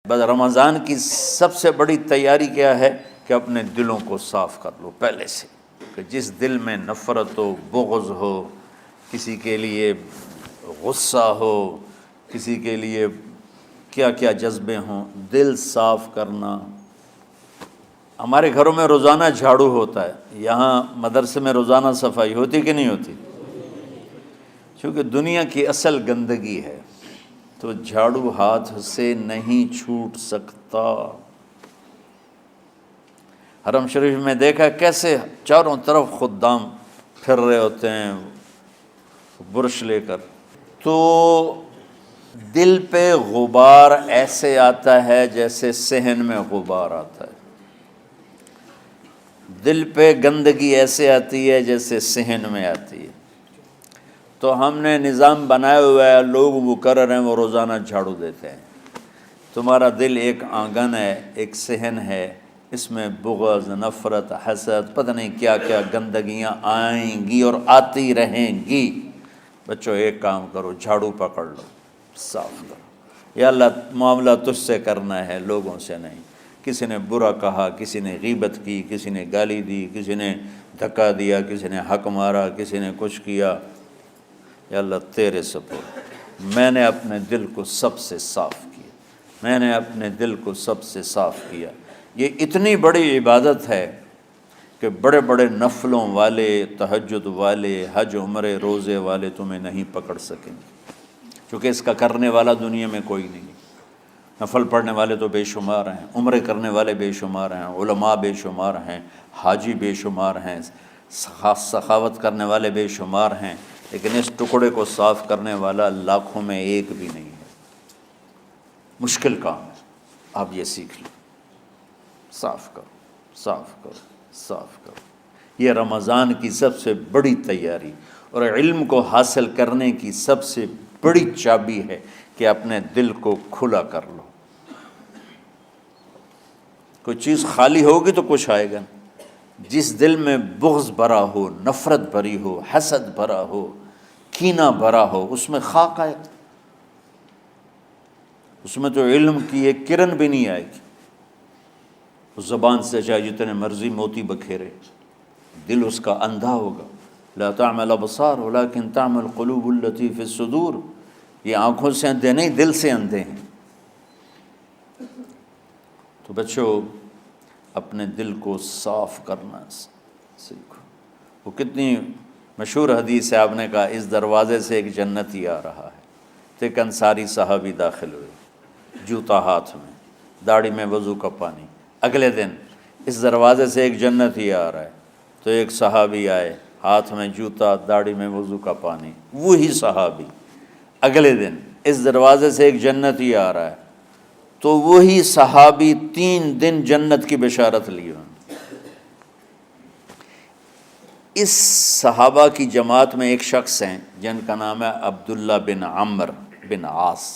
بس رمضان کی سب سے بڑی تیاری کیا ہے کہ اپنے دلوں کو صاف کر لو پہلے سے، کہ جس دل میں نفرت ہو، بغض ہو، کسی کے لیے غصہ ہو، کسی کے لیے کیا کیا جذبے ہوں، دل صاف کرنا۔ ہمارے گھروں میں روزانہ جھاڑو ہوتا ہے، یہاں مدرسے میں روزانہ صفائی ہوتی کہ نہیں ہوتی؟ چونکہ دنیا کی اصل گندگی ہے تو جھاڑو ہاتھ سے نہیں چھوٹ سکتا۔ حرم شریف میں دیکھا کیسے چاروں طرف خدام پھر رہے ہوتے ہیں برش لے کر، تو دل پہ غبار ایسے آتا ہے جیسے صحن میں غبار آتا ہے، دل پہ گندگی ایسے آتی ہے جیسے صحن میں آتی ہے۔ تو ہم نے نظام بنایا ہوا ہے، لوگ مقرر ہیں وہ روزانہ جھاڑو دیتے ہیں۔ تمہارا دل ایک آنگن ہے، ایک صحن ہے، اس میں بغض، نفرت، حسد، پتہ نہیں کیا کیا گندگیاں آئیں گی اور آتی رہیں گی۔ بچوں ایک کام کرو، جھاڑو پکڑ لو، صاف کرو۔ یا اللہ معاملہ تجھ سے کرنا ہے، لوگوں سے نہیں۔ کسی نے برا کہا، کسی نے غیبت کی، کسی نے گالی دی، کسی نے دھکا دیا، کسی نے حق مارا، کسی نے کچھ کیا، یا اللہ تیرے سپرد میں نے اپنے دل کو سب سے صاف کیا، میں نے اپنے دل کو سب سے صاف کیا۔ یہ اتنی بڑی عبادت ہے کہ بڑے بڑے نفلوں والے، تہجد والے، حج عمرے روزے والے تمہیں نہیں پکڑ سکیں گے، کیونکہ اس کا کرنے والا دنیا میں کوئی نہیں۔ نفل پڑھنے والے تو بے شمار ہیں، عمرے کرنے والے بے شمار ہیں، علماء بے شمار ہیں، حاجی بے شمار ہیں، سخاوت کرنے والے بے شمار ہیں، لیکن اس ٹکڑے کو صاف کرنے والا لاکھوں میں ایک بھی نہیں ہے۔ مشکل کام ہے، آپ یہ سیکھ لیں، صاف کرو، صاف کرو، صاف کرو۔ یہ رمضان کی سب سے بڑی تیاری اور علم کو حاصل کرنے کی سب سے بڑی چابی ہے کہ اپنے دل کو کھلا کر لو۔ کوئی چیز خالی ہوگی تو کچھ آئے گا۔ جس دل میں بغض بھرا ہو، نفرت بھری ہو، حسد بھرا ہو، کینہ بھرا ہو، اس میں خاک آئے، اس میں تو علم کی ایک کرن بھی نہیں آئے گی۔ اس زبان سے چاہے جتنے مرضی موتی بکھیرے، دل اس کا اندھا ہوگا۔ لا تعمى الابصار ولكن تعمى القلوب التي في الصدور۔ یہ آنکھوں سے اندھے نہیں، دل سے اندھے ہیں۔ تو بچوں اپنے دل کو صاف کرنا سیکھو۔ وہ کتنی مشہور حدیث ہے، آپ نے کہا اس دروازے سے ایک جنتی آ رہا ہے، تو ایک انصاری صحابی داخل ہوئے، جوتا ہاتھ میں، داڑھی میں وضو کا پانی۔ اگلے دن اس دروازے سے ایک جنتی آ رہا ہے، تو ایک صحابی آئے، ہاتھ میں جوتا، داڑھی میں وضو کا پانی، وہی صحابی۔ اگلے دن اس دروازے سے ایک جنتی آ رہا ہے، تو وہی صحابی 3 دن جنت کی بشارت لی انہوں نے۔ اس صحابہ کی جماعت میں ایک شخص ہیں جن کا نام ہے عبداللہ بن عمرو بن عاص۔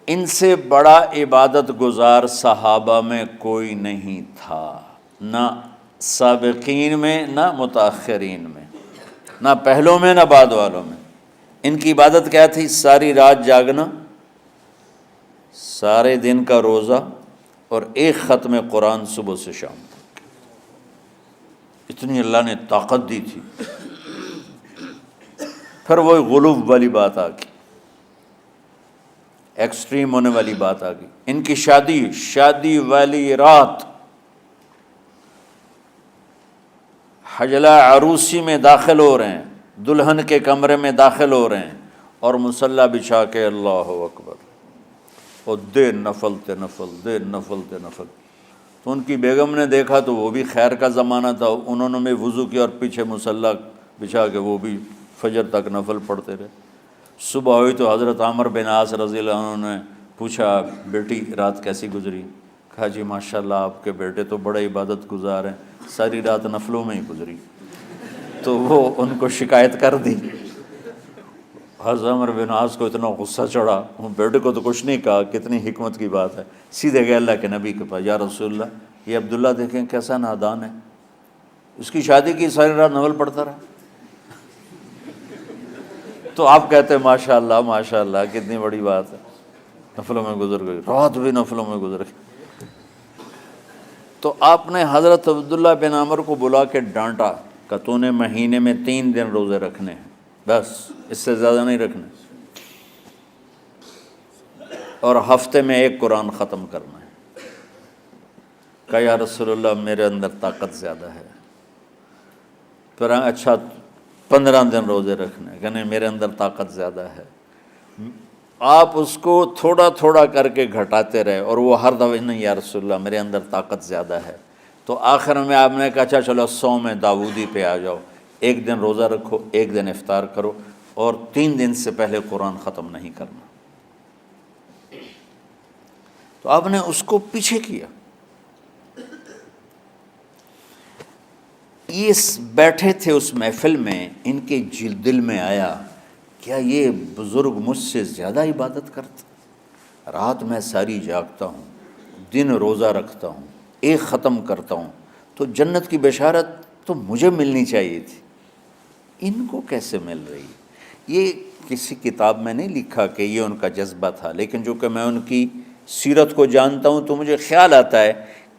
ان سے بڑا عبادت گزار صحابہ میں کوئی نہیں تھا، نہ سابقین میں نہ متاخرین میں، نہ پہلوں میں نہ بعد والوں میں۔ ان کی عبادت کیا تھی؟ ساری رات جاگنا، سارے دن کا روزہ، اور ایک ختم قرآن صبح سے شام تک۔ اتنی اللہ نے طاقت دی تھی۔ پھر وہ غلوب والی بات آ گئی، ایکسٹریم ہونے والی بات آ گئی۔ ان کی شادی والی رات حجلہ عروسی میں داخل ہو رہے ہیں، دلہن کے کمرے میں داخل ہو رہے ہیں، اور مصلی بچھا کے اللہ اکبر، اور دے نفل تے نفل، دے نفل تے نفل۔ تو ان کی بیگم نے دیکھا تو وہ بھی خیر کا زمانہ تھا، انہوں نے بھی وضو کیا اور پیچھے مصلی بچھا کے وہ بھی فجر تک نفل پڑھتے رہے۔ صبح ہوئی تو حضرت عمرو بن عاص رضی اللہ عنہ نے پوچھا، بیٹی رات کیسی گزری؟ کہا جی ماشاءاللہ آپ کے بیٹے تو بڑے عبادت گزار ہیں، ساری رات نفلوں میں ہی گزری۔ تو وہ ان کو شکایت کر دی۔ حضرت عمرو بن عاص کو اتنا غصہ چڑھا، بیٹے کو تو کچھ نہیں کہا، کتنی حکمت کی بات ہے، سیدھے گئے اللہ کے نبی کے پاس، یا رسول اللہ یہ عبداللہ دیکھیں کیسا نادان ہے، اس کی شادی کی ساری رات نفل پڑھتا رہا۔ تو آپ کہتے ہیں ماشاءاللہ ماشاءاللہ کتنی بڑی بات ہے، نفلوں میں گزر گئی، رات بھی نفلوں میں گزر گئی۔ تو آپ نے حضرت عبداللہ بن عمر کو بلا کے ڈانٹا کہ تو نے مہینے میں 3 دن روزے رکھنے ہیں، بس اس سے زیادہ نہیں رکھنے، اور ہفتے میں 1 قرآن ختم کرنا ہے۔ کہا یا رسول اللہ میرے اندر طاقت زیادہ ہے۔ پھر اچھا 15 دن روزے رکھنے، کہ نہیں میرے اندر طاقت زیادہ ہے۔ آپ اس کو تھوڑا تھوڑا کر کے گھٹاتے رہے، اور وہ ہر دفعہ نہیں یا رسول اللہ میرے اندر طاقت زیادہ ہے۔ تو آخر میں آپ نے کہا اچھا چلو صوم داؤدی پہ آ جاؤ، 1 دن روزہ رکھو، 1 دن افطار کرو، اور 3 دن سے پہلے قرآن ختم نہیں کرنا۔ تو آپ نے اس کو پیچھے کیا۔ یہ بیٹھے تھے اس محفل میں، ان کے دل میں آیا کیا یہ بزرگ مجھ سے زیادہ عبادت کرتا؟ رات میں ساری جاگتا ہوں، دن روزہ رکھتا ہوں، 1 ختم کرتا ہوں، تو جنت کی بشارت تو مجھے ملنی چاہیے تھی، ان کو کیسے مل رہی؟ یہ کسی کتاب میں نہیں لکھا کہ یہ ان کا جذبہ تھا، لیکن جو کہ میں ان کی سیرت کو جانتا ہوں تو مجھے خیال آتا ہے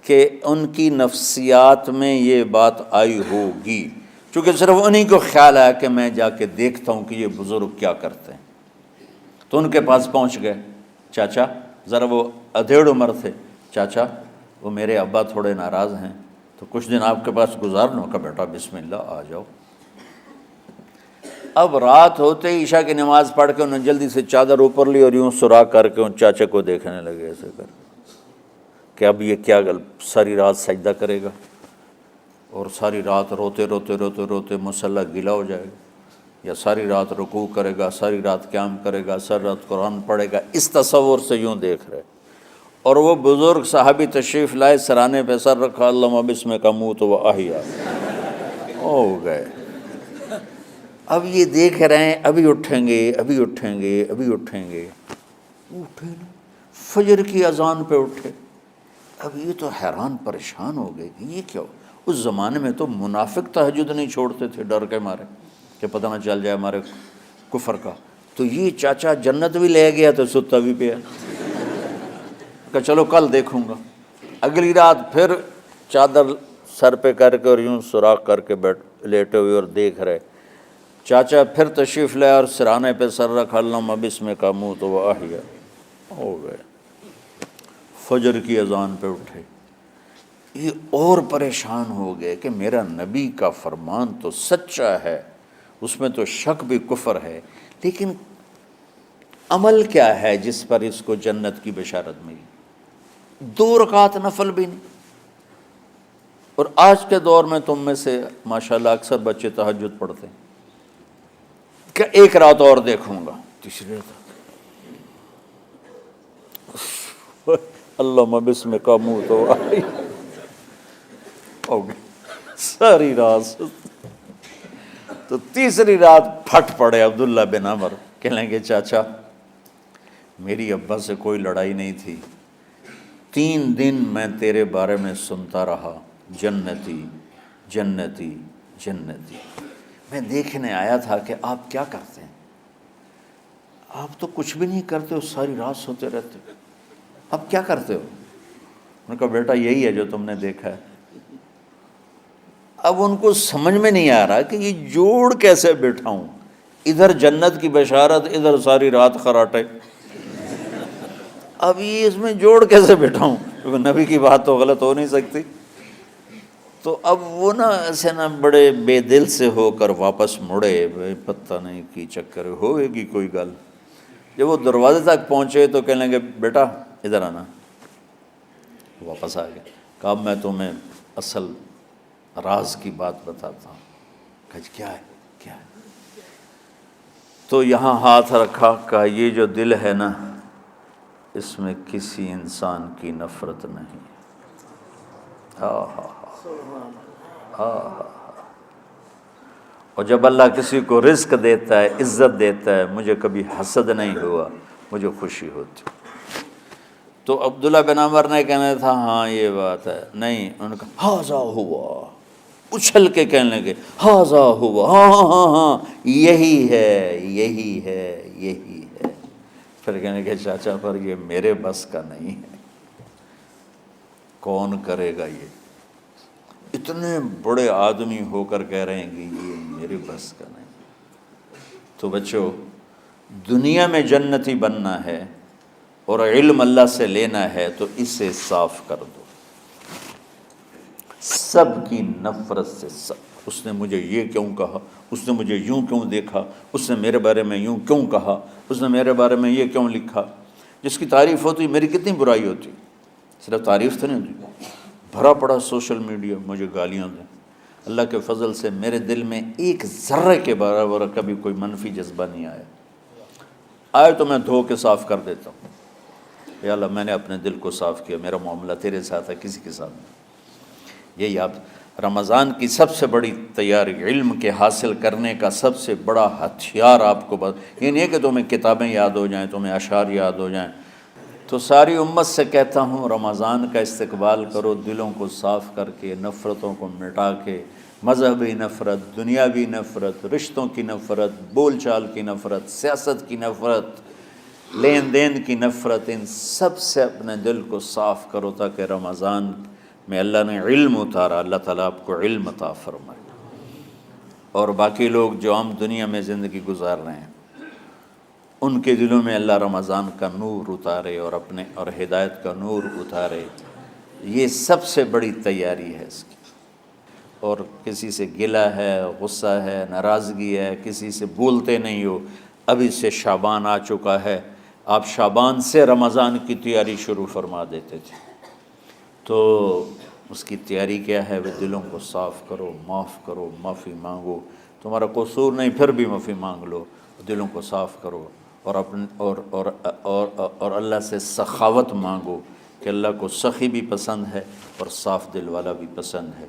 کہ ان کی نفسیات میں یہ بات آئی ہوگی، چونکہ صرف انہی کو خیال آیا کہ میں جا کے دیکھتا ہوں کہ یہ بزرگ کیا کرتے ہیں۔ تو ان کے پاس پہنچ گئے، چاچا ذرا، وہ ادھیڑ عمر تھے، چاچا وہ میرے ابا تھوڑے ناراض ہیں، تو کچھ دن آپ کے پاس گزار لوں؟ کا بیٹا بسم اللہ آ جاؤ۔ اب رات ہوتے ہی عشاء کی نماز پڑھ کے انہوں نے جلدی سے چادر اوپر لی اور یوں سراغ کر کے ان چاچا کو دیکھنے لگے ایسے کر کہ اب یہ کیا ساری رات سجدہ کرے گا، اور ساری رات روتے روتے روتے روتے مصلی گیلا ہو جائے گا، یا ساری رات رکوع کرے گا، ساری رات قیام کرے گا، ساری رات قرآن پڑھے گا، اس تصور سے یوں دیکھ رہے۔ اور وہ بزرگ صحابی تشریف لائے، سرانے پہ سر رکھا، اللہم بسمک اموت و احیا، ہو گئے۔ اب یہ دیکھ رہے ہیں ابھی اٹھیں گے، ابھی اٹھیں گے، ابھی اٹھیں گے، اٹھے نا، فجر کی اذان پہ اٹھے۔ اب یہ تو حیران پریشان ہو گئے کہ یہ کیا ہو؟ اس زمانے میں تو منافق تہجد نہیں چھوڑتے تھے ڈر کے مارے کہ پتہ نہ چل جائے ہمارے کفر کا، تو یہ چاچا جنت بھی لے گیا تو ستا بھی پیا کہ چلو کل دیکھوں گا۔ اگلی رات پھر چادر سر پہ کر کے اور یوں سوراخ کر کے لیٹے ہوئے اور دیکھ رہے۔ چاچا پھر تشریف لائے اور سرانے پہ سر رکھا، اللہم بسمک اموت و احیا، ہو گئے۔ فجر کی اذان پہ اٹھے، یہ اور پریشان ہو گئے کہ میرا نبی کا فرمان تو سچا ہے، اس میں تو شک بھی کفر ہے، لیکن عمل کیا ہے جس پر اس کو جنت کی بشارت ملی؟ 2 رکعت نفل بھی نہیں۔ اور آج کے دور میں تم میں سے ماشاءاللہ اکثر بچے تہجد پڑھتے ہیں کہ 1 رات اور دیکھوں گا، تیسری رات اللہم بسمک اموت و احیا، ہو گئی ساری رات۔ تو تیسری رات پھٹ پڑے عبداللہ بن عمر، کہنے لگے چاچا میری ابا سے کوئی لڑائی نہیں تھی، 3 دن میں تیرے بارے میں سنتا رہا، جنتی جنتی جنتی، میں دیکھنے آیا تھا کہ آپ کیا کرتے ہیں، آپ تو کچھ بھی نہیں کرتے ہو، ساری رات سوتے رہتے ہو، اب کیا کرتے ہو؟ انہوں نے کہا بیٹا یہی ہے جو تم نے دیکھا ہے۔ اب ان کو سمجھ میں نہیں آ رہا کہ یہ جوڑ کیسے بٹھاؤں، ادھر جنت کی بشارت، ادھر ساری رات خراٹے، اب یہ اس میں جوڑ کیسے بٹھاؤں، کیونکہ نبی کی بات تو غلط ہو نہیں سکتی۔ تو اب وہ نا ایسے نا بڑے بے دل سے ہو کر واپس مڑے، پتہ نہیں کی چکر ہوئے گی کوئی گل۔ جب وہ دروازے تک پہنچے تو کہنے لگے بیٹا ادھر آنا، واپس آ گئے۔ کہا میں تمہیں اصل راز کی بات بتاتا ہوں۔ کہا کیا ہے کیا ہے؟ تو یہاں ہاتھ رکھا، کہا یہ جو دل ہے نا اس میں کسی انسان کی نفرت نہیں۔ اور جب اللہ کسی کو رزق دیتا ہے، عزت دیتا ہے، مجھے کبھی حسد نہیں ہوا، مجھے خوشی ہوتی۔ تو عبداللہ بن عمر نے کہنا تھا ہاں یہ بات ہے، نہیں، انہوں نے کہا ہاذا ہوا، اچھل کے کہنے لگے ہاذا ہوا، ہاں ہاں ہاں ہاں یہی ہے یہی ہے یہی ہے۔ پھر کہنے لگے چاچا پر یہ میرے بس کا نہیں ہے، کون کرے گا یہ؟ اتنے بڑے آدمی ہو کر کہہ رہے ہیں کہ یہ میرے بس کا نہیں۔ تو بچوں، دنیا میں جنتی بننا ہے اور علم اللہ سے لینا ہے تو اسے صاف کر دو، سب کی نفرت سے۔ سب، اس نے مجھے یہ کیوں کہا، اس نے مجھے یوں کیوں دیکھا، اس نے میرے بارے میں یوں کیوں کہا، اس نے میرے بارے میں یہ کیوں لکھا۔ جس کی تعریف ہوتی میری کتنی برائی ہوتی، صرف تعریف تو نہیں ہوتی، بھرا پڑا سوشل میڈیا مجھے گالیاں دیں۔ اللہ کے فضل سے میرے دل میں ایک ذرے کے برابر کبھی کوئی منفی جذبہ نہیں آیا، آئے تو میں دھو کے صاف کر دیتا ہوں، یا اللہ میں نے اپنے دل کو صاف کیا، میرا معاملہ تیرے ساتھ ہے، کسی کے ساتھ نہیں۔ یہی آپ رمضان کی سب سے بڑی تیاری، علم کے حاصل کرنے کا سب سے بڑا ہتھیار آپ کو یہ نہیں ہے کہ تمہیں کتابیں یاد ہو جائیں، تمہیں اشعار یاد ہو جائیں۔ تو ساری امت سے کہتا ہوں رمضان کا استقبال کرو، دلوں کو صاف کر کے، نفرتوں کو مٹا کے، مذہبی نفرت، دنیاوی نفرت، رشتوں کی نفرت، بول چال کی نفرت، سیاست کی نفرت، لین دین کی نفرت، ان سب سے اپنے دل کو صاف کرو تاکہ رمضان میں اللہ نے علم اتارا، اللہ تعالیٰ آپ کو علم عطا فرمائے، اور باقی لوگ جو عام دنیا میں زندگی گزار رہے ہیں ان کے دلوں میں اللہ رمضان کا نور اتارے اور اپنے اور ہدایت کا نور اتارے۔ یہ سب سے بڑی تیاری ہے اس کی۔ اور کسی سے گلہ ہے، غصہ ہے، ناراضگی ہے، کسی سے بولتے نہیں ہو، ابھی سے شعبان آ چکا ہے، آپ شعبان سے رمضان کی تیاری شروع فرما دیتے تھے، تو اس کی تیاری کیا ہے؟ وہ دلوں کو صاف کرو، معاف کرو، معافی مانگو، تمہارا قصور نہیں پھر بھی معافی مانگ لو، دلوں کو صاف کرو، اور اپنے اور اللہ سے سخاوت مانگو کہ اللہ کو سخی بھی پسند ہے اور صاف دل والا بھی پسند ہے۔